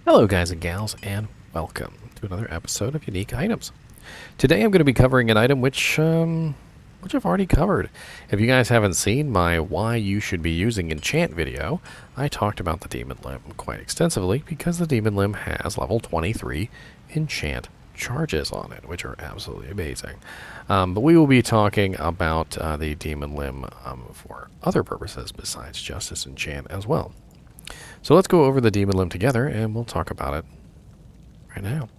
Hello guys and gals, and welcome to another episode of Unique Items. Today I'm going to be covering an item which I've already covered. If you guys haven't seen my why you should be using Enchant video, I talked about the Demon Limb quite extensively because the Demon Limb has level 23 Enchant charges on it, which are absolutely amazing. But we will be talking about the Demon Limb for other purposes besides just as Enchant as well. So let's go over the Demon Limb together, and we'll talk about it right now.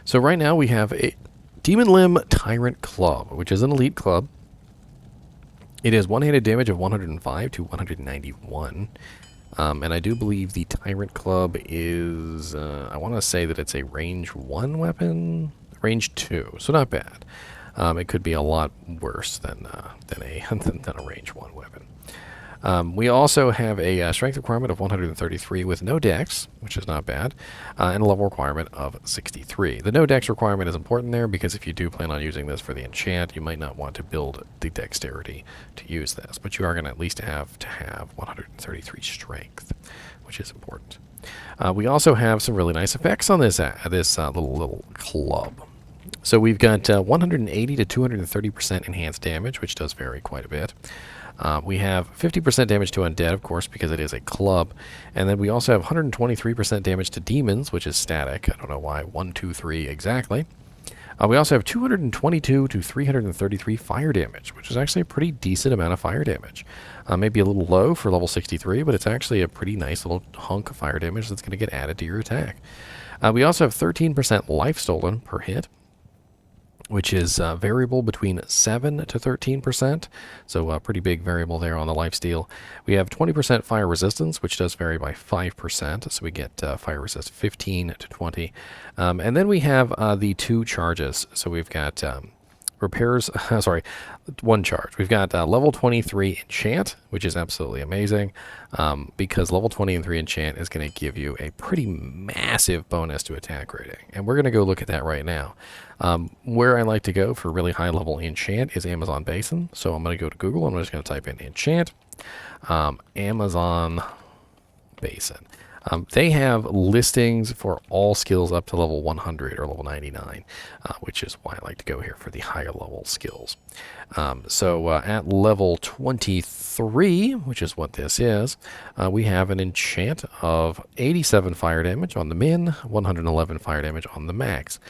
So right now we have a Demon Limb Tyrant Club, which is an elite club. It is one-handed damage of 105 to 191. And I do believe the Tyrant Club is, I want to say that it's a range 1 weapon, range 2, so not bad. It could be a lot worse than a range 1 weapon. We also have a strength requirement of 133 with no dex, which is not bad, and a level requirement of 63. The no dex requirement is important there because if you do plan on using this for the enchant, you might not want to build the dexterity to use this, but you are going to at least have to have 133 strength, which is important. We also have some really nice effects on this little club. So we've got 180 to 230% enhanced damage, which does vary quite a bit. We have 50% damage to Undead, of course, because it is a club. And then we also have 123% damage to demons, which is static. I don't know why, 1, 2, 3 exactly. We also have 222 to 333 fire damage, which is actually a pretty decent amount of fire damage. Maybe a little low for level 63, but it's actually a pretty nice little hunk of fire damage that's going to get added to your attack. We also have 13% life stolen per hit, which is variable between 7 to 13%, so a pretty big variable there on the lifesteal. We have 20% fire resistance, which does vary by 5%, so we get fire resist 15 to 20. And then we have the 2 charges, so we've got repairs, sorry, 1 charge. We've got level 23 Enchant, which is absolutely amazing, because level 23 Enchant is going to give you a pretty massive bonus to attack rating, and we're going to go look at that right now. Where I like to go for really high level Enchant is Amazon Basin, so I'm going to go to Google, and I'm just going to type in Enchant, Amazon Basin. They have listings for all skills up to level 100 or level 99, which is why I like to go here for the higher level skills. So at level 23, which is what this is, we have an enchant of 87 fire damage on the min, 111 fire damage on the max,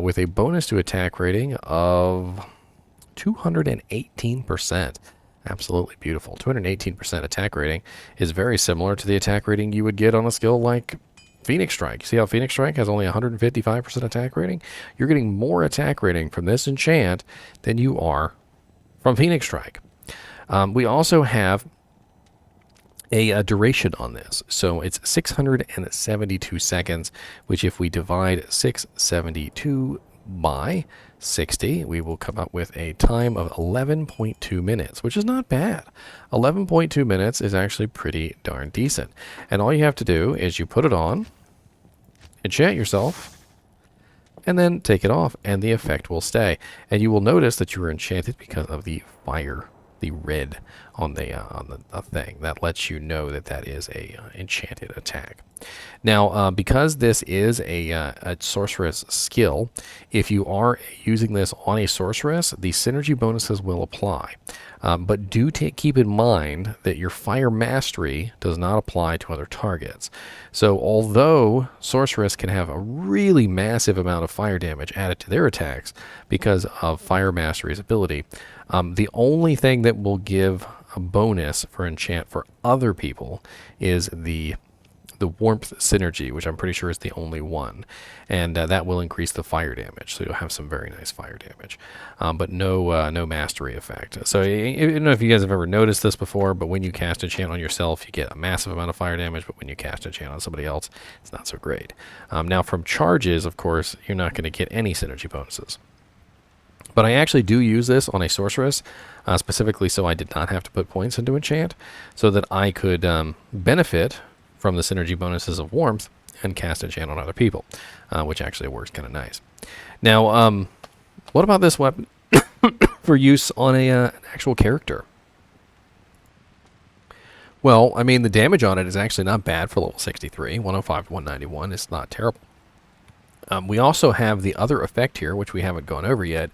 with a bonus to attack rating of 218%. Absolutely beautiful. 218% attack rating is very similar to the attack rating you would get on a skill like Phoenix Strike. See how Phoenix Strike has only 155% attack rating? You're getting more attack rating from this enchant than you are from Phoenix Strike. We also have a duration on this. So it's 672 seconds, which if we divide 672 by 60, we will come up with a time of 11.2 minutes, which is not bad. 11.2 minutes is actually pretty darn decent. And all you have to do is you put it on, enchant yourself, and then take it off, and the effect will stay. And you will notice that you were enchanted because of the fire, the red on the thing. That lets you know that that is a enchanted attack. Now, because this is a sorceress skill, if you are using this on a sorceress, the synergy bonuses will apply. But do keep in mind that your fire mastery does not apply to other targets. So although sorceress can have a really massive amount of fire damage added to their attacks because of fire mastery's ability, the only thing that will give a bonus for enchant for other people is the warmth synergy, which I'm pretty sure is the only one, and that will increase the fire damage, so you'll have some very nice fire damage, but no mastery effect. So I don't know if you guys have ever noticed this before, but when you cast enchant on yourself, you get a massive amount of fire damage, but when you cast enchant on somebody else, it's not so great. Now from charges, of course, you're not going to get any synergy bonuses. But I actually do use this on a sorceress, specifically so I did not have to put points into enchant, so that I could benefit from the synergy bonuses of warmth and cast enchant on other people, which actually works kind of nice. Now, what about this weapon for use on an actual character? Well, I mean, the damage on it is actually not bad for level 63. 105 to 191 is not terrible. We also have the other effect here, which we haven't gone over yet,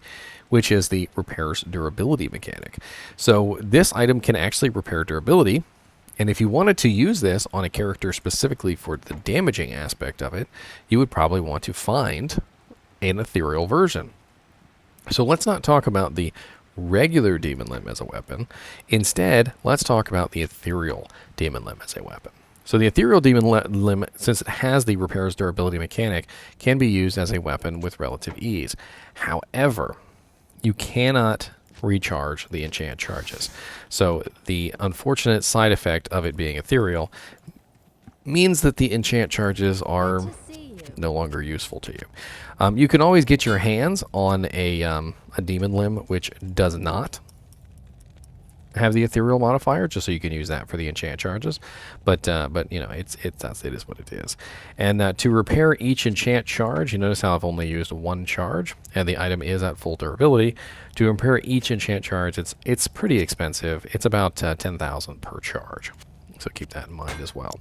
which is the repair's durability mechanic. So this item can actually repair durability, and if you wanted to use this on a character specifically for the damaging aspect of it, you would probably want to find an ethereal version. So let's not talk about the regular demon limb as a weapon. Instead, let's talk about the ethereal demon limb as a weapon. So the ethereal demon limb, since it has the repair's durability mechanic, can be used as a weapon with relative ease. However, you cannot recharge the enchant charges. So the unfortunate side effect of it being ethereal means that the enchant charges are no longer useful to you. You can always get your hands on a demon limb which does not have the ethereal modifier, just so you can use that for the enchant charges. But you know, it is what it is. And to repair each enchant charge, you notice how I've only used one charge, and the item is at full durability. To repair each enchant charge, it's pretty expensive. It's about 10,000 per charge, so keep that in mind as well.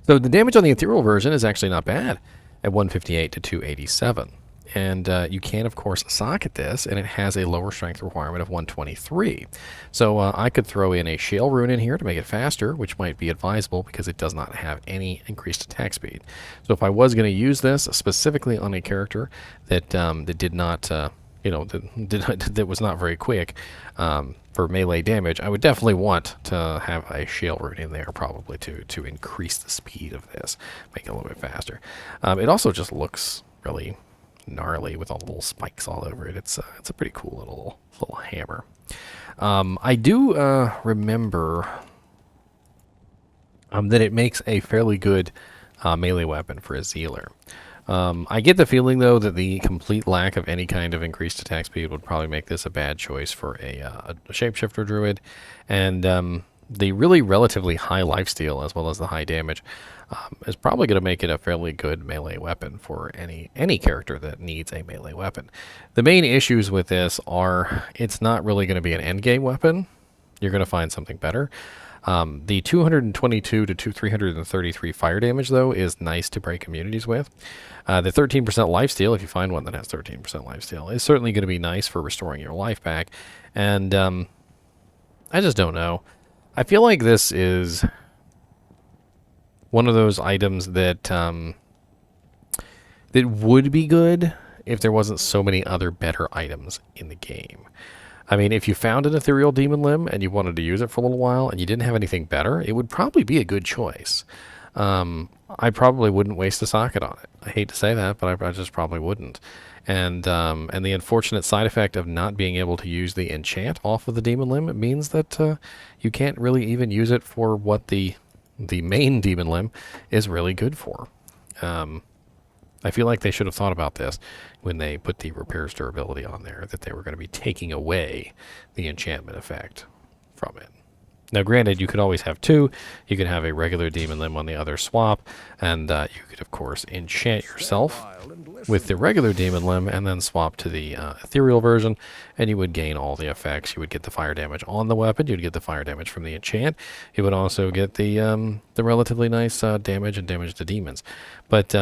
So the damage on the ethereal version is actually not bad at 158 to 287. And you can, of course, socket this, and it has a lower strength requirement of 123. So I could throw in a shale rune in here to make it faster, which might be advisable because it does not have any increased attack speed. So if I was going to use this specifically on a character that that did not, that was not very quick for melee damage, I would definitely want to have a shale rune in there, probably to increase the speed of this, make it a little bit faster. It also just looks really gnarly with all the little spikes all over it. It's a pretty cool little hammer. I do remember that it makes a fairly good melee weapon for a Zealer. I get the feeling though that the complete lack of any kind of increased attack speed would probably make this a bad choice for a shapeshifter druid, and the really relatively high lifesteal as well as the high damage is probably going to make it a fairly good melee weapon for any character that needs a melee weapon. The main issues with this are it's not really going to be an endgame weapon. You're going to find something better. The 222 to 333 fire damage, though, is nice to break communities with. The 13% lifesteal, if you find one that has 13% lifesteal, is certainly going to be nice for restoring your life back. And I just don't know. I feel like this is one of those items that that would be good if there wasn't so many other better items in the game. I mean, if you found an ethereal demon limb and you wanted to use it for a little while and you didn't have anything better, it would probably be a good choice. I probably wouldn't waste a socket on it. I hate to say that, but I just probably wouldn't. And the unfortunate side effect of not being able to use the enchant off of the demon limb means that you can't really even use it for what the main demon limb is really good for. I feel like they should have thought about this when they put the repair's durability on there, that they were going to be taking away the enchantment effect from it. Now, granted, you could always have two. You could have a regular demon limb on the other swap, and you could, of course, enchant yourself with the regular demon limb and then swap to the ethereal version, and you would gain all the effects. You would get the fire damage on the weapon. You'd get the fire damage from the enchant. You would also get the relatively nice damage and damage to demons. But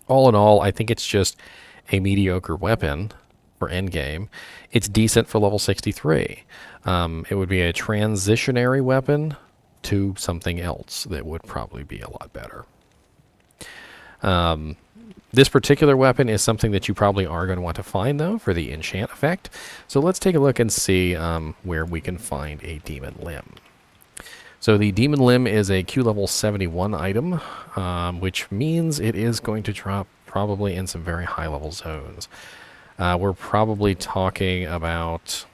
all in all, I think it's just a mediocre weapon for endgame. It's decent for level 63. It would be a transitionary weapon to something else that would probably be a lot better. This particular weapon is something that you probably are going to want to find, though, for the enchant effect. So let's take a look and see where we can find a demon limb. So the demon limb is a Q level 71 item, which means it is going to drop probably in some very high level zones. We're probably talking about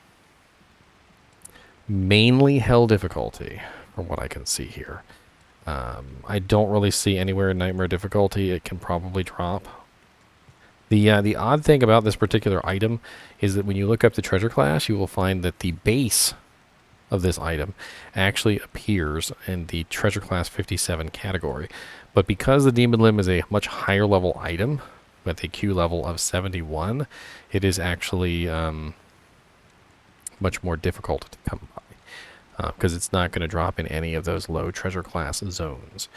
mainly hell difficulty, from what I can see here. I don't really see anywhere in nightmare difficulty it can probably drop. The odd thing about this particular item is that when you look up the treasure class, you will find that the base of this item actually appears in the treasure class 57 category. But because the demon limb is a much higher level item, with a Q level of 71, it is actually much more difficult to come by, because it's not going to drop in any of those low treasure class zones.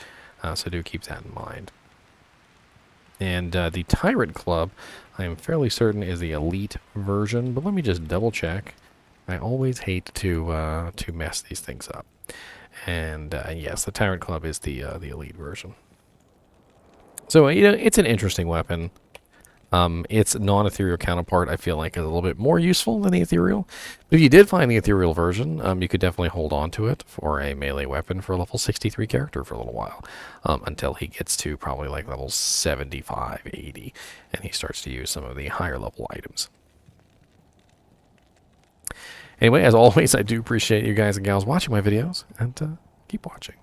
So do keep that in mind. And the Tyrant Club, I am fairly certain is the elite version, but let me just double check. I always hate to mess these things up. And yes, the Tyrant Club is the elite version. So it's an interesting weapon. Its non-ethereal counterpart, I feel like, is a little bit more useful than the ethereal. But if you did find the ethereal version, you could definitely hold on to it for a melee weapon for a level 63 character for a little while, until he gets to probably like level 75, 80, and he starts to use some of the higher level items. Anyway, as always, I do appreciate you guys and gals watching my videos, and keep watching.